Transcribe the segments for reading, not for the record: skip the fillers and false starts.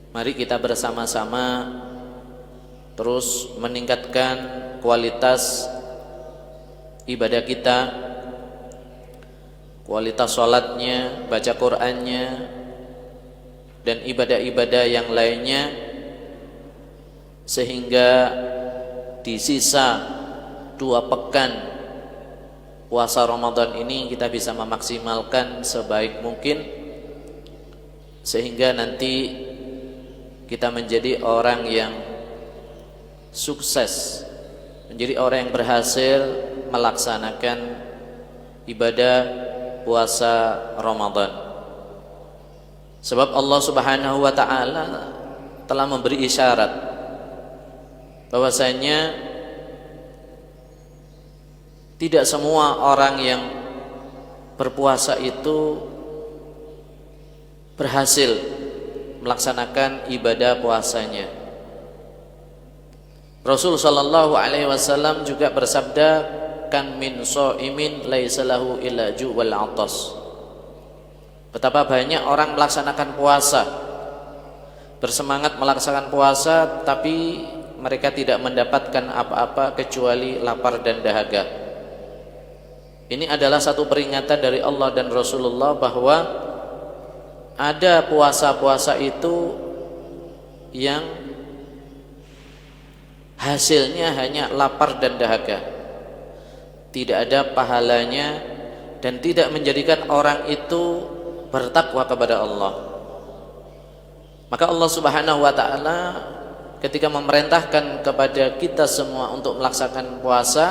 Mari kita bersama-sama terus meningkatkan kualitas ibadah kita, kualitas sholatnya, baca Qur'annya, dan ibadah-ibadah yang lainnya, sehingga di sisa 2 pekan puasa Ramadan ini kita bisa memaksimalkan sebaik mungkin, sehingga nanti kita menjadi orang yang sukses, menjadi orang yang berhasil melaksanakan ibadah puasa Ramadan. Sebab Allah Subhanahu wa taala telah memberi isyarat bahwasanya tidak semua orang yang berpuasa itu berhasil melaksanakan ibadah puasanya. Rasul sallallahu alaihi wasallam juga bersabda, "Kan min shaimin laisa lahu illa ju' wal 'atas." Betapa banyak orang melaksanakan puasa, bersemangat melaksanakan puasa, tapi mereka tidak mendapatkan apa-apa kecuali lapar dan dahaga. Ini adalah satu peringatan dari Allah dan Rasulullah bahwa ada puasa-puasa itu yang hasilnya hanya lapar dan dahaga, tidak ada pahalanya dan tidak menjadikan orang itu bertakwa kepada Allah. Maka Allah Subhanahu wa taala ketika memerintahkan kepada kita semua untuk melaksanakan puasa,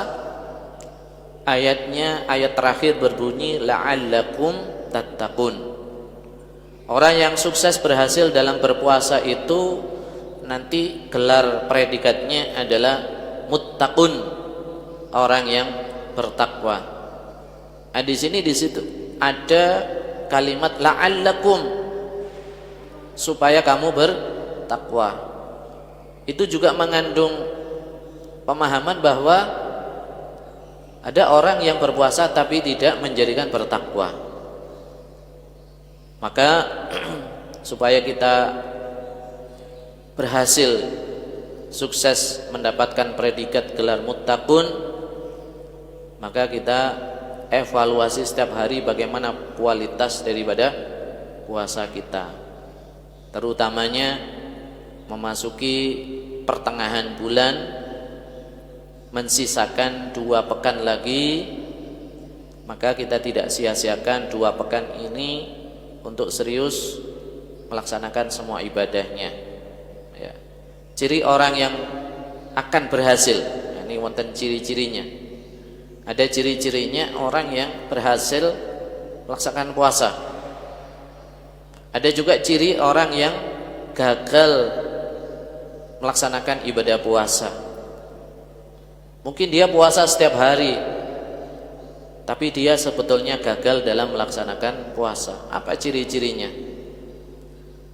ayatnya, ayat terakhir berbunyi la'allakum tattaqun. Orang yang sukses berhasil dalam berpuasa itu nanti gelar predikatnya adalah muttaqun, orang yang bertakwa. Di situ ada kalimat la'allakum, supaya kamu bertakwa. Itu juga mengandung pemahaman bahwa ada orang yang berpuasa tapi tidak menjadikan bertakwa. Maka supaya kita berhasil sukses mendapatkan predikat gelar muttaqun, maka kita evaluasi setiap hari bagaimana kualitas daripada puasa kita, terutamanya memasuki pertengahan bulan, mensisakan 2 pekan lagi, maka kita tidak sia-siakan 2 pekan ini untuk serius melaksanakan semua ibadahnya. Ya. Ciri orang yang akan berhasil, ini wonten ciri-cirinya. Ada ciri-cirinya orang yang berhasil melaksanakan puasa. Ada juga ciri orang yang gagal melaksanakan ibadah puasa. Mungkin dia puasa setiap hari, tapi dia sebetulnya gagal dalam melaksanakan puasa. Apa ciri-cirinya?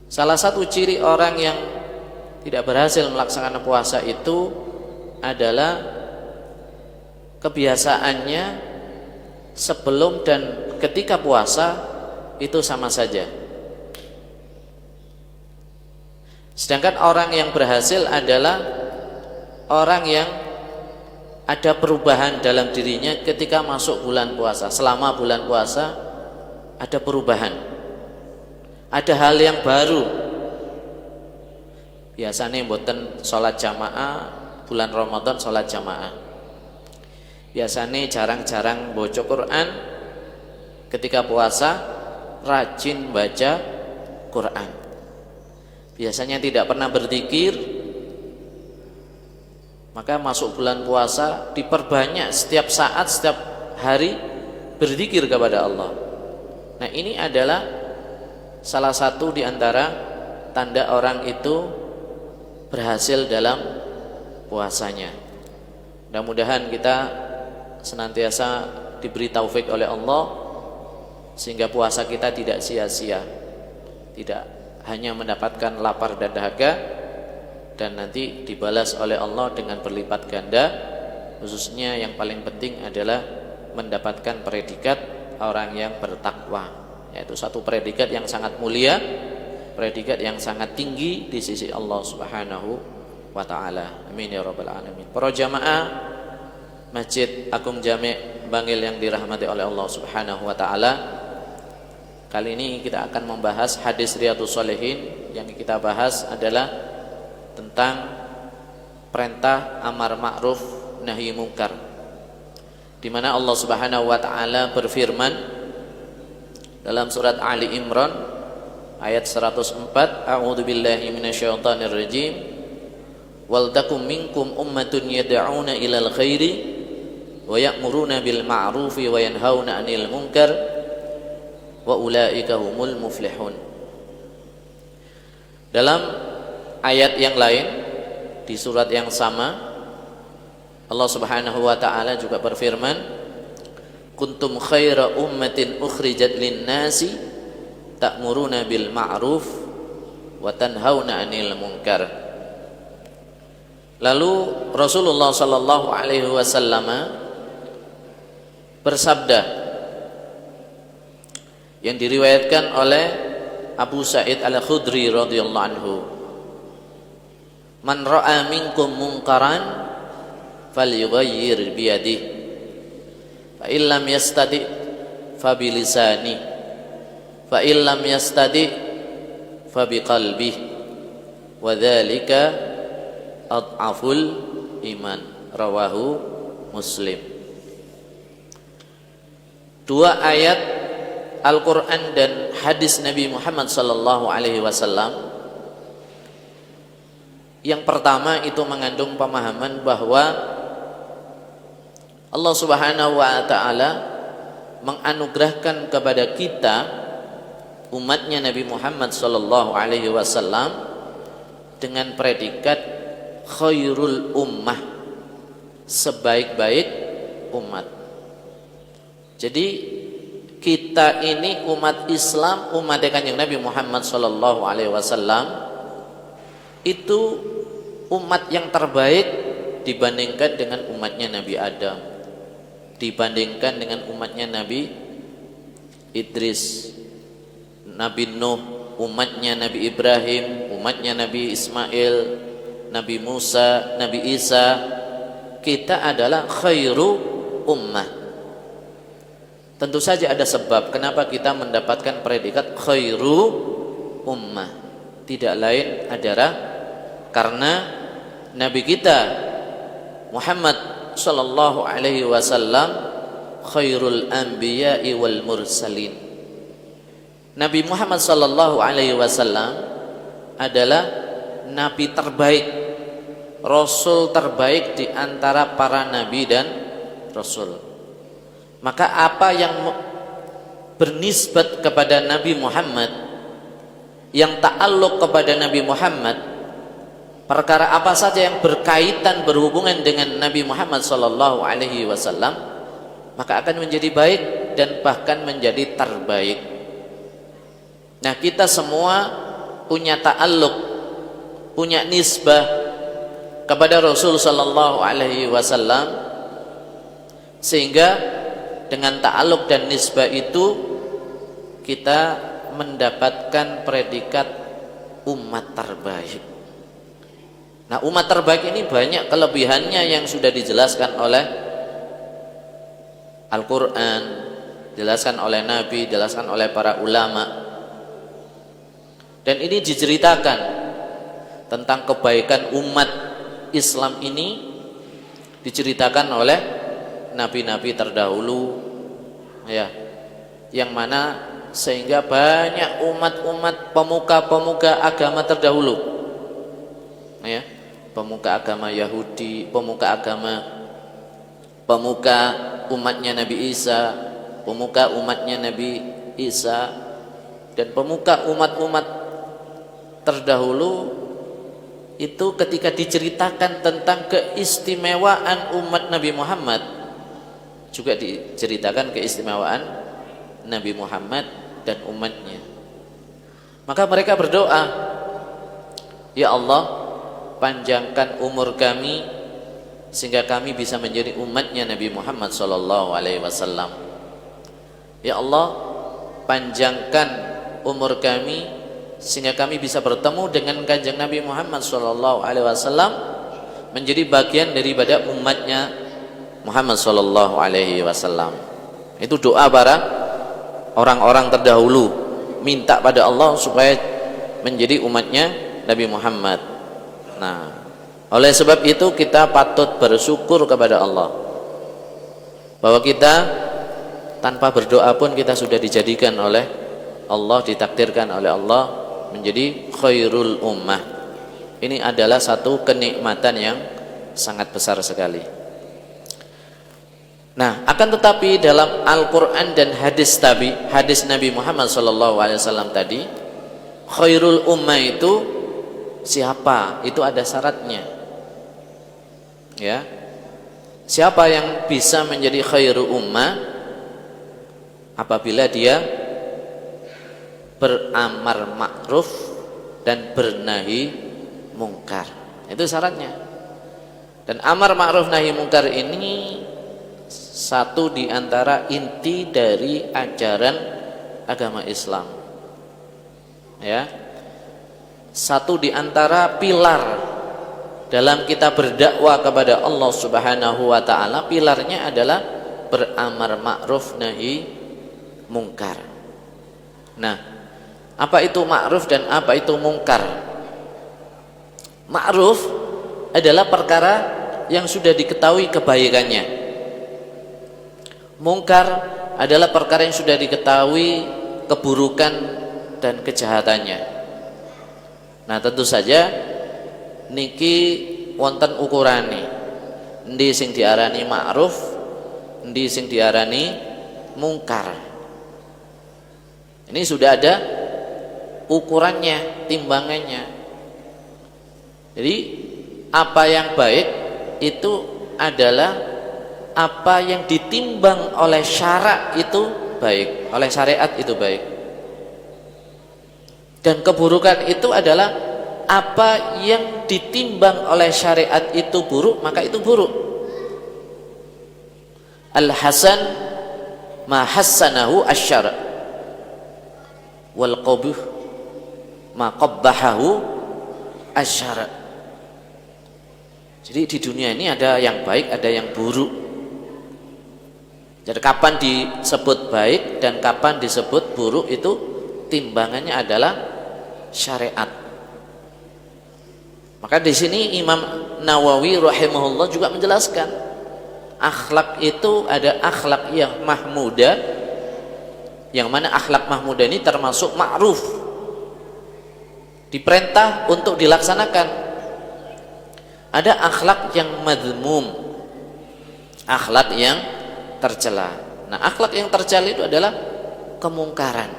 Salah satu ciri orang yang tidak berhasil melaksanakan puasa itu adalah kebiasaannya sebelum dan ketika puasa itu sama saja. Sedangkan orang yang berhasil adalah orang yang ada perubahan dalam dirinya ketika masuk bulan puasa. Selama bulan puasa ada perubahan, ada hal yang baru. Biasanya mboten sholat jamaah, bulan Ramadan sholat jamaah. Biasanya jarang-jarang baca Quran, ketika puasa rajin baca Quran. Biasanya tidak pernah berzikir, maka masuk bulan puasa diperbanyak setiap saat, setiap hari berzikir kepada Allah. Nah, ini adalah salah satu di antara tanda orang itu berhasil dalam puasanya. Mudah-mudahan kita senantiasa diberi taufik oleh Allah sehingga puasa kita tidak sia-sia, tidak hanya mendapatkan lapar dan dahaga, dan nanti dibalas oleh Allah dengan berlipat ganda. Khususnya yang paling penting adalah mendapatkan predikat orang yang bertakwa, yaitu satu predikat yang sangat mulia predikat yang sangat tinggi di sisi Allah Subhanahu wa taala. Amin ya rabbal alamin. Para jamaah Masjid Agung Jami' Bangil yang dirahmati oleh Allah Subhanahu wa taala, kali ini kita akan membahas hadis Riyadhus Shalihin. Yang kita bahas adalah tentang perintah amar ma'ruf nahi munkar, di mana Allah Subhanahu wa taala berfirman dalam surat Ali Imran ayat 104, a'udzubillahi minasyaitonir rajim, wal takum minkum ummatun yad'una ilal khairi wa ya'muruna bil ma'rufi wa yanhauna 'anil munkar wa ulaika humul muflihun. Dalam ayat yang lain di surat yang sama, Allah Subhanahu wa taala juga berfirman, kuntum khaira ummatin ukhrijat lin-nasi ta'muruna bil ma'ruf wa tanhauna 'anil munkar. Lalu Rasulullah sallallahu alaihi wasallam bersabda yang diriwayatkan oleh Abu Sa'id Al-Khudri radhiyallahu anhu, man ra'a minkum munkaran falyughayyir biyadihi fa illam yastati fa bilisani fa illam yastati fa biqalbihi wa dzalika adhaful iman, rawahu Muslim. Dua ayat Al-Quran dan hadis Nabi Muhammad sallallahu alaihi wasallam. Yang pertama itu mengandung pemahaman bahwa Allah Subhanahu wa taala menganugerahkan kepada kita umatnya Nabi Muhammad sallallahu alaihi wasallam dengan predikat khairul ummah, sebaik-baik umat. Jadi kita ini umat Islam, umat Kanjeng Nabi Muhammad sallallahu alaihi wasallam itu umat yang terbaik dibandingkan dengan umatnya Nabi Adam, dibandingkan dengan umatnya Nabi Idris, Nabi Nuh, umatnya Nabi Ibrahim, umatnya Nabi Ismail, Nabi Musa, Nabi Isa. Kita adalah khairu ummah. Tentu saja ada sebab kenapa kita mendapatkan predikat khairu ummah. Tidak lain adalah karena Nabi kita Muhammad sallallahu alaihi wasallam khairul anbiya'i wal mursalin. Nabi Muhammad sallallahu alaihi wasallam adalah nabi terbaik, rasul terbaik di antara para nabi dan rasul. Maka apa yang bernisbat kepada Nabi Muhammad, yang ta'alluq kepada Nabi Muhammad, perkara apa saja yang berkaitan berhubungan dengan Nabi Muhammad sallallahu alaihi wasallam, maka akan menjadi baik dan bahkan menjadi terbaik. Nah, kita semua punya ta'alluq, punya nisbah kepada Rasul sallallahu alaihi wasallam, sehingga dengan ta'alluq dan nisbah itu kita mendapatkan predikat umat terbaik. Nah, umat terbaik ini banyak kelebihannya yang sudah dijelaskan oleh Al-Quran, dijelaskan oleh Nabi, dijelaskan oleh para ulama. Dan ini diceritakan tentang kebaikan umat Islam ini, diceritakan oleh nabi-nabi terdahulu, ya, yang mana sehingga banyak umat-umat pemuka-pemuka agama terdahulu, ya, pemuka agama Yahudi, pemuka umatnya Nabi Isa, pemuka umatnya Nabi Isa, dan pemuka umat-umat terdahulu itu ketika diceritakan tentang keistimewaan umat Nabi Muhammad, juga diceritakan keistimewaan Nabi Muhammad dan umatnya. Maka mereka berdoa, ya Allah, panjangkan umur kami sehingga kami bisa menjadi umatnya Nabi Muhammad SAW. Ya Allah, panjangkan umur kami sehingga kami bisa bertemu dengan Kanjeng Nabi Muhammad sallallahu alaihi wasallam, menjadi bagian daripada umatnya Muhammad sallallahu alaihi wasallam. Itu doa para orang-orang terdahulu, minta pada Allah supaya menjadi umatnya Nabi Muhammad. Nah, oleh sebab itu kita patut bersyukur kepada Allah bahwa kita tanpa berdoa pun kita sudah dijadikan oleh Allah, ditakdirkan oleh Allah menjadi khairul ummah. Ini adalah satu kenikmatan yang sangat besar sekali. Nah, akan tetapi dalam Al-Quran dan hadis Nabi Muhammad SAW tadi, khairul ummah itu siapa? Itu ada syaratnya. Ya, siapa yang bisa menjadi khairul ummah? Apabila dia beramar ma'ruf dan bernahi mungkar. Itu syaratnya. Dan amar ma'ruf nahi mungkar ini satu di antara inti dari ajaran agama Islam. Ya. Satu di antara pilar dalam kita berdakwah kepada Allah Subhanahu wa taala, pilarnya adalah beramar ma'ruf nahi mungkar. Nah, apa itu ma'ruf dan apa itu mungkar? Ma'ruf adalah perkara yang sudah diketahui kebaikannya. Mungkar adalah perkara yang sudah diketahui keburukan dan kejahatannya. Nah, tentu saja niki wonten ukurane. Endi sing diarani ma'ruf, endi sing diarani mungkar. Ini sudah ada ukurannya, timbangannya. Jadi apa yang baik itu adalah apa yang ditimbang oleh syara itu baik, oleh syariat itu baik. Dan keburukan itu adalah apa yang ditimbang oleh syariat itu buruk, maka itu buruk. Al-hasan ma hassanahu asy-syara' wal qabuh ma qabbahahu asy-syara'. Jadi di dunia ini ada yang baik, ada yang buruk. Jadi kapan disebut baik dan kapan disebut buruk itu timbangannya adalah syariat. Maka di sini Imam Nawawi rahimahullah juga menjelaskan akhlak itu ada akhlak yang mahmudah, yang mana akhlak mahmudah ini termasuk ma'ruf, diperintah untuk dilaksanakan. Ada akhlak yang madhmum, akhlak yang tercela. Nah, akhlak yang tercela itu adalah kemungkaran.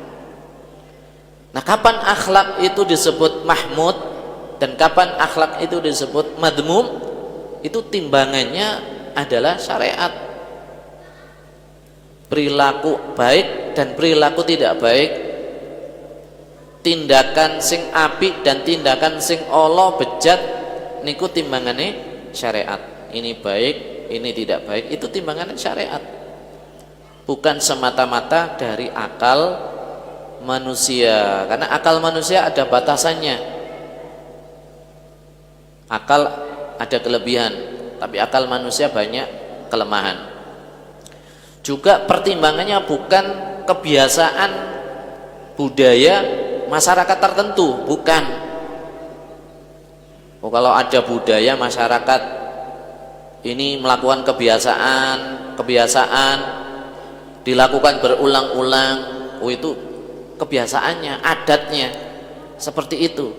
Nah, kapan akhlak itu disebut mahmud dan kapan akhlak itu disebut madhmum? Itu timbangannya adalah syariat. Perilaku baik dan perilaku tidak baik, tindakan sing apik dan tindakan sing ala bejat, niku timbangannya syariat. Ini baik, ini tidak baik, itu timbangannya syariat. Bukan semata-mata dari akal manusia, karena akal manusia ada batasannya. Akal ada kelebihan, tapi akal manusia banyak kelemahan. Juga pertimbangannya bukan kebiasaan budaya masyarakat tertentu, bukan. Oh, kalau ada budaya masyarakat ini melakukan kebiasaan dilakukan berulang-ulang, oh itu kebiasaannya, adatnya seperti itu.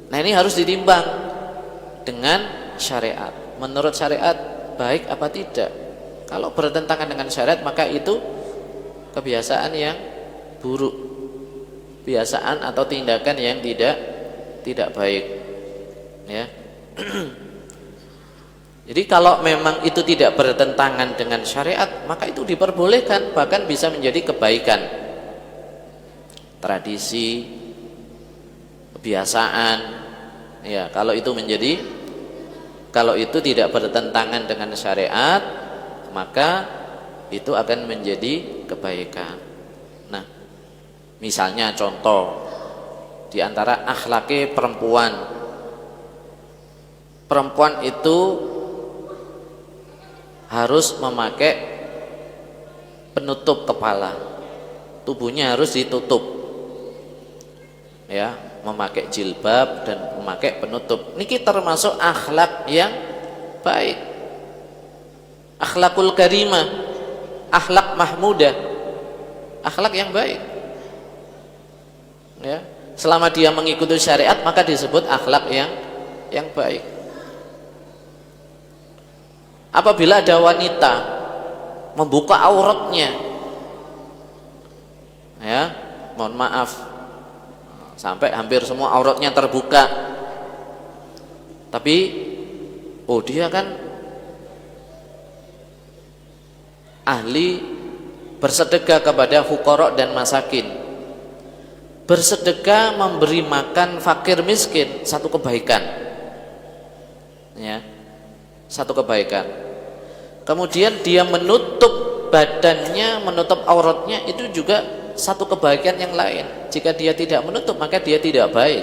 Nah, ini harus ditimbang dengan syariat. Menurut syariat baik apa tidak? Kalau bertentangan dengan syariat maka itu kebiasaan yang buruk, kebiasaan atau tindakan yang tidak baik, ya. Jadi kalau memang itu tidak bertentangan dengan syariat, maka itu diperbolehkan, bahkan bisa menjadi kebaikan. Tradisi, kebiasaan, ya, kalau itu tidak bertentangan dengan syariat, maka itu akan menjadi kebaikan. Nah, misalnya contoh, Di antara akhlaknya perempuan, perempuan itu harus memakai penutup kepala, tubuhnya harus ditutup, ya, memakai jilbab dan memakai penutup. Niki termasuk akhlak yang baik, akhlakul karimah, akhlak mahmudah, akhlak yang baik, ya. Selama dia mengikuti syariat maka disebut akhlak yang baik. Apabila ada wanita membuka auratnya, ya, mohon maaf, sampai hampir semua auratnya terbuka, tapi oh dia kan ahli bersedekah kepada fuqara dan masakin, bersedekah memberi makan fakir miskin, satu kebaikan, ya, satu kebaikan. Kemudian dia menutup badannya, menutup auratnya, itu juga satu kebaikan yang lain. Jika dia tidak menutup maka dia tidak baik.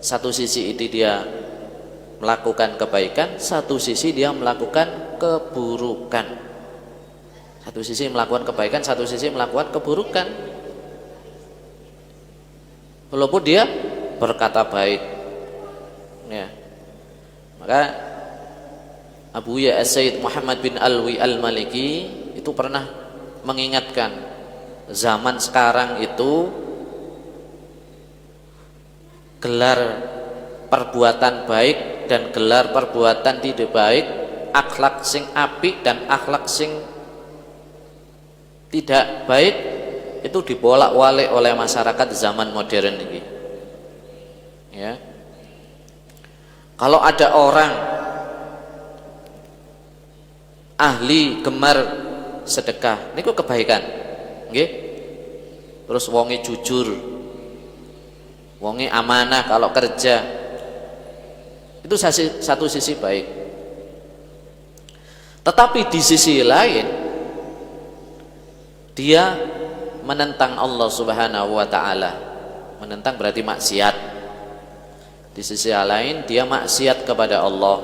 Satu sisi itu dia melakukan kebaikan, satu sisi dia melakukan keburukan. Satu sisi melakukan kebaikan, satu sisi melakukan keburukan. Walaupun dia berkata baik, ya. Maka Abu Ya As-Sayyid Muhammad bin Alwi Al-Maliki itu pernah mengingatkan, zaman sekarang itu gelar perbuatan baik dan gelar perbuatan tidak baik, akhlak sing apik dan akhlak sing tidak baik, itu dibolak-balik oleh masyarakat zaman modern ini, ya. Kalau ada orang ahli gemar sedekah, niku kebaikan, nggih. Terus wonge jujur, wonge amanah kalau kerja, itu satu sisi baik. Tetapi di sisi lain dia menentang Allah Subhanahu wa ta'ala. Menentang berarti maksiat. Di sisi lain dia maksiat kepada Allah,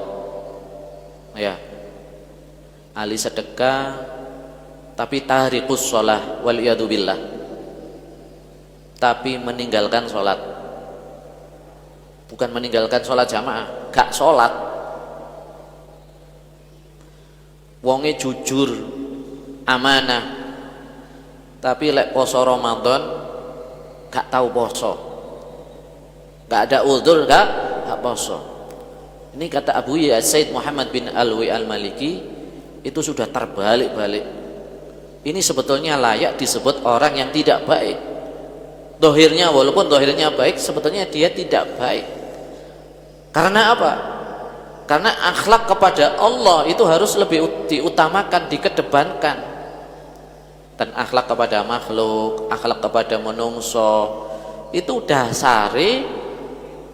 ya. Ahli sedekah tapi tarikus shalah wal iyadu billah, tapi meninggalkan sholat. Bukan meninggalkan sholat jamaah, gak sholat. Wonge jujur, amanah, tapi lek poso Ramadan gak tahu poso, gak ada uzur, gak poso. Ini kata Abu Ya Said Muhammad bin Alwi Al-Maliki, itu sudah terbalik-balik. Ini sebetulnya layak disebut orang yang tidak baik. Dohirnya, walaupun dohirnya baik, sebetulnya dia tidak baik. Karena apa? Karena akhlak kepada Allah itu harus lebih diutamakan, dikedepankan. Dan akhlak kepada makhluk, akhlak kepada menungso, itu dasari,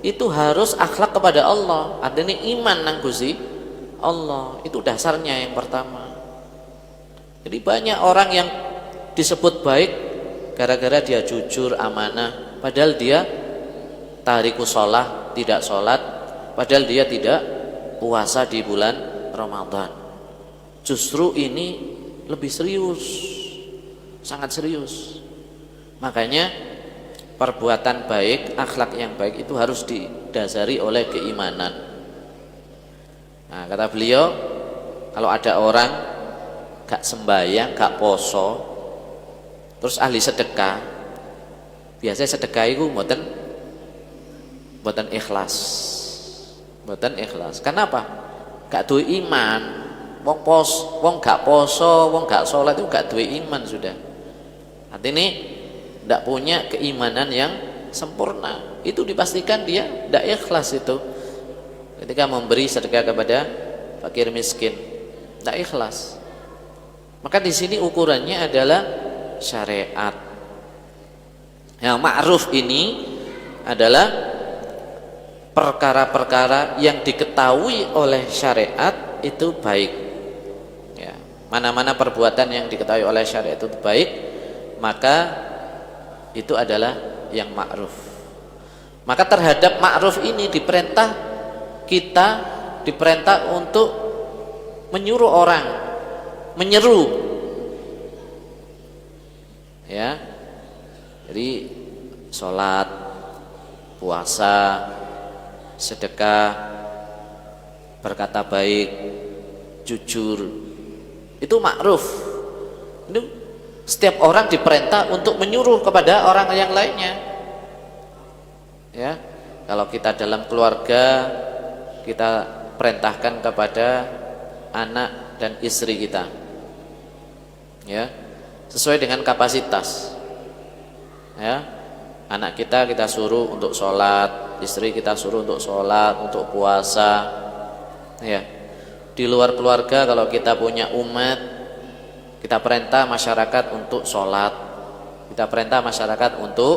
itu harus akhlak kepada Allah. Adanya iman nang Gusti Allah, itu dasarnya yang pertama. Jadi banyak orang yang disebut baik gara-gara dia jujur, amanah, padahal dia tarikus sholah, tidak sholat, padahal dia tidak puasa di bulan Ramadan. Justru ini lebih serius, sangat serius. Makanya perbuatan baik, akhlak yang baik itu harus didasari oleh keimanan. Nah, kata beliau, kalau ada orang gak sembahyang, gak poso, terus ahli sedekah, biasanya sedekah itu mboten ikhlas. Mboten ikhlas. Kenapa? Gak duwe iman. Wong gak poso, wong gak sholat itu gak duwe iman sudah. Artinya tidak punya keimanan yang sempurna. Itu dipastikan dia tidak ikhlas itu. Ketika memberi sedekah kepada fakir miskin, tidak ikhlas. Maka di sini ukurannya adalah syariat. Yang ma'ruf ini adalah perkara-perkara yang diketahui oleh syariat itu baik. Ya, mana-mana perbuatan yang diketahui oleh syariat itu baik, maka itu adalah yang ma'ruf. Maka terhadap ma'ruf ini kita diperintah untuk menyuruh orang, menyeru, ya. Jadi sholat, puasa, sedekah, berkata baik, jujur, itu ma'ruf. Itu setiap orang diperintah untuk menyuruh kepada orang yang lainnya, ya. Kalau kita dalam keluarga, kita perintahkan kepada anak dan istri kita, ya, sesuai dengan kapasitas, ya. Anak kita suruh untuk sholat, istri kita suruh untuk sholat, untuk puasa, ya. Di luar keluarga, kalau kita punya umat, kita perintah masyarakat untuk sholat, kita perintah masyarakat untuk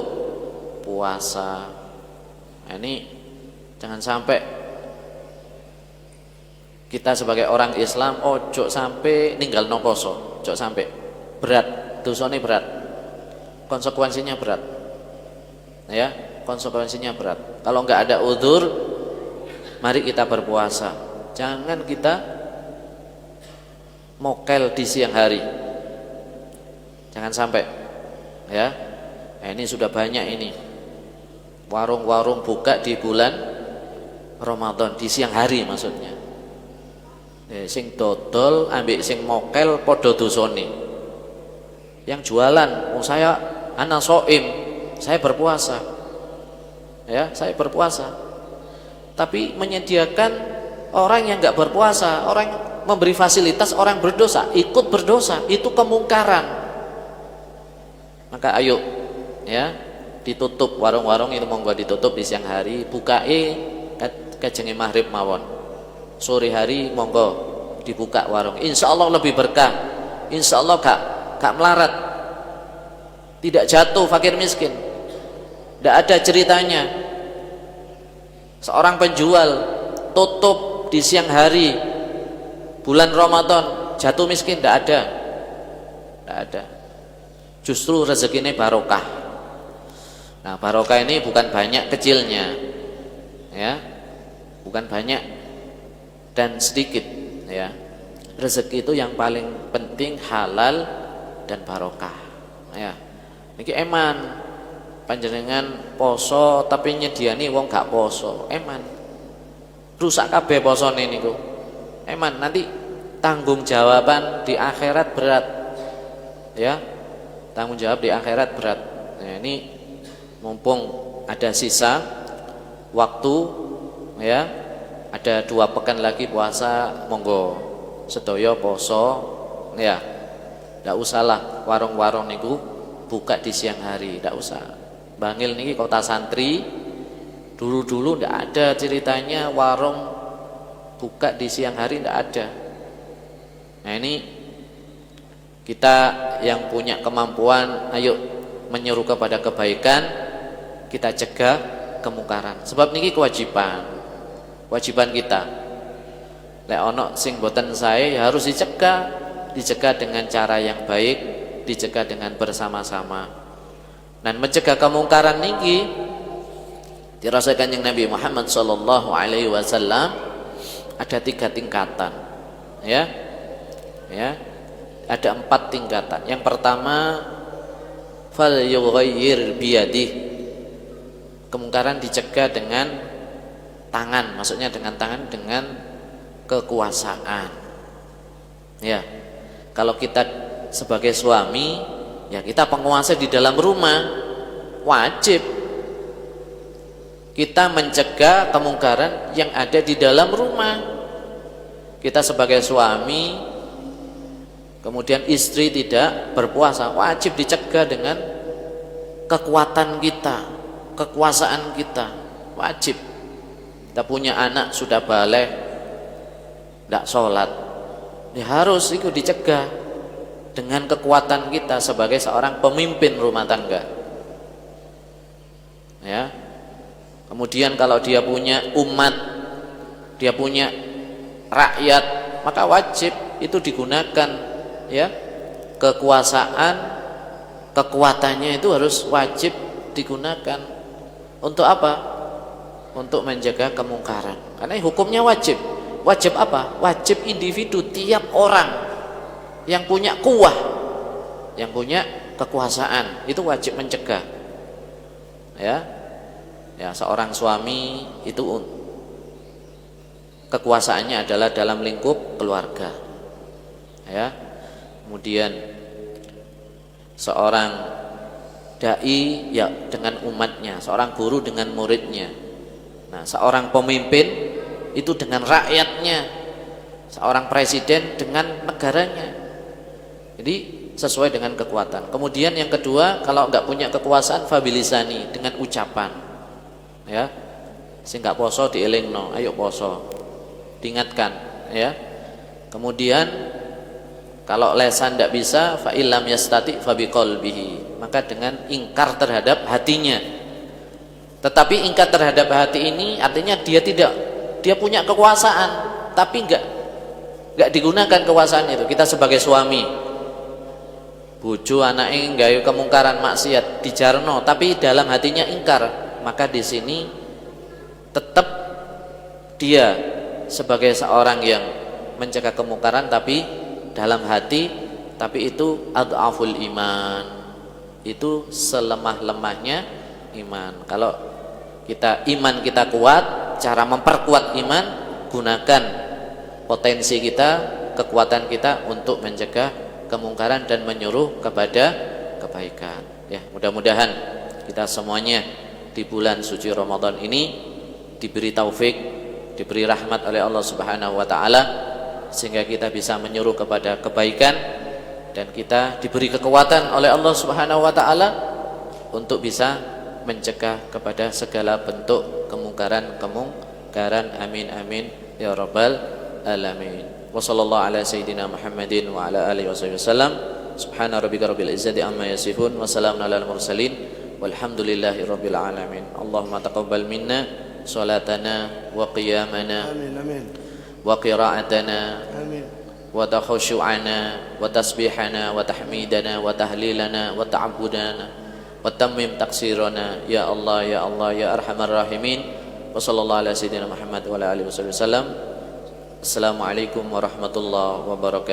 puasa. Nah, ini jangan sampai kita sebagai orang Islam ojo sampai ninggal no poso, ojo sampai berat, dosanya berat, konsekuensinya berat, ya, konsekuensinya berat. Kalau nggak ada udzur, mari kita berpuasa. Jangan kita mokel di siang hari, jangan sampai, ya. Nah, ini sudah banyak ini warung-warung buka di bulan Ramadan di siang hari, maksudnya. Sing dodol ambek sing mokel podo dosone. Yang jualan, saya anak soim, saya berpuasa, ya, saya berpuasa. Tapi menyediakan orang yang nggak berpuasa, orang memberi fasilitas orang berdosa, ikut berdosa, itu kemungkaran. Maka ayo, ya, ditutup warung-warung itu, monggo ditutup di siang hari, bukae kajenge maghrib mawon. Sore hari monggo dibuka warung, insya Allah lebih berkah, insya Allah gak melarat, tidak jatuh fakir miskin. Tidak ada ceritanya seorang penjual tutup di siang hari bulan Ramadan jatuh miskin, tidak ada, tidak ada. Justru rezekinya barokah. Nah, barokah ini bukan banyak kecilnya, ya, bukan banyak dan sedikit, ya. Rezeki itu yang paling penting halal dan barokah, ya. Niki eman panjenengan poso tapi nyediani wong gak poso, eman rusak kabeh posone niku, eman. Nanti tanggung jawaban di akhirat berat, ya, tanggung jawab di akhirat berat. Nah, ini mumpung ada sisa waktu, ya, ada 2 pekan lagi puasa, monggo sedaya poso, ya. Ndak usahlah warung-warung niku buka di siang hari, ndak usah. Bangil niki kota santri, dulu-dulu ndak ada ceritanya warung buka di siang hari, ndak ada. Nah, ini kita yang punya kemampuan, ayo menyeru kepada kebaikan, kita cegah kemungkaran. Sebab niki kewajiban kita. Lek ono sing boten sae ya harus dicegah dengan cara yang baik, dicegah dengan bersama-sama. Dan mencegah kemungkaran niki dirasakan yang Nabi Muhammad sallallahu alaihi wasallam ada 3 tingkatan, ya. Ya. Ada 4 tingkatan. Yang pertama, fal yughayyir biyadih. Kemungkaran dicegah dengan tangan, maksudnya dengan tangan, dengan kekuasaan, ya. Kalau kita sebagai suami, ya, kita penguasa di dalam rumah, wajib kita mencegah kemungkaran yang ada di dalam rumah. Kita sebagai suami, kemudian istri tidak berpuasa, wajib dicegah dengan kekuatan kita, kekuasaan kita, wajib. Kita punya anak sudah balik, tidak sholat, ya harus itu dicegah dengan kekuatan kita sebagai seorang pemimpin rumah tangga, ya. Kemudian kalau dia punya umat, dia punya rakyat, maka wajib itu digunakan, ya, kekuasaannya itu harus wajib digunakan untuk apa? untuk menjaga kemungkaran. Karena hukumnya wajib. Wajib apa? Wajib individu, tiap orang yang punya kuwah, yang punya kekuasaan, itu wajib mencegah. Ya. Ya, seorang suami itu kekuasaannya adalah dalam lingkup keluarga. Ya. Kemudian seorang dai ya dengan umatnya, seorang guru dengan muridnya. Nah, seorang pemimpin itu dengan rakyatnya, seorang presiden dengan negaranya. Jadi sesuai dengan kekuatan. Kemudian yang kedua, kalau enggak punya kekuasaan fabilisani, dengan ucapan. Ya. Sing enggak poso dielingno, ayo poso. Diingatkan, ya. Kemudian kalau lesan tidak bisa, fa illam yastati fa biqalbihi, maka dengan ingkar terhadap hatinya. Tetapi ingkar terhadap hati ini artinya dia punya kekuasaan, tapi enggak digunakan kekuasaan itu. Kita sebagai suami, bojo anake nggawe kemungkaran maksiat dijarno, tapi dalam hatinya ingkar, maka di sini tetap dia sebagai seorang yang mencegah kemungkaran tapi dalam hati, tapi itu adhaful iman, itu selemah-lemahnya iman. Kalau iman kita kuat, cara memperkuat iman, gunakan potensi kita, kekuatan kita untuk mencegah kemungkaran dan menyuruh kepada kebaikan. Ya, mudah-mudahan kita semuanya di bulan suci Ramadan ini diberi taufik, diberi rahmat oleh Allah Subhanahu wa taala, sehingga kita bisa menyuruh kepada kebaikan, dan kita diberi kekuatan oleh Allah Subhanahu wa taala untuk bisa mencegah kepada segala bentuk kemungkaran. Amin amin ya rabbal alamin. Wa sallallahu ala sayyidina Muhammadin wa ala alihi wasallam. Subhana rabbika rabbil izzati amma yasifun wa salamun alal mursalin walhamdulillahi rabbil alamin. Allahumma taqabbal minna salatana wa qiyamana. Amin amin. Wa qira'atana, amin, wa takhushu'ana, wa tasbihana, wa tahmidana, wa tahlilana, wa ta'abbudana, wa tammim taksirana, ya Allah ya Allah ya arhamar rahimin. Wa sallallahu ala sayyidina Muhammad wa ala alihi wasallam. Assalamualaikum warahmatullahi wabarakatuh.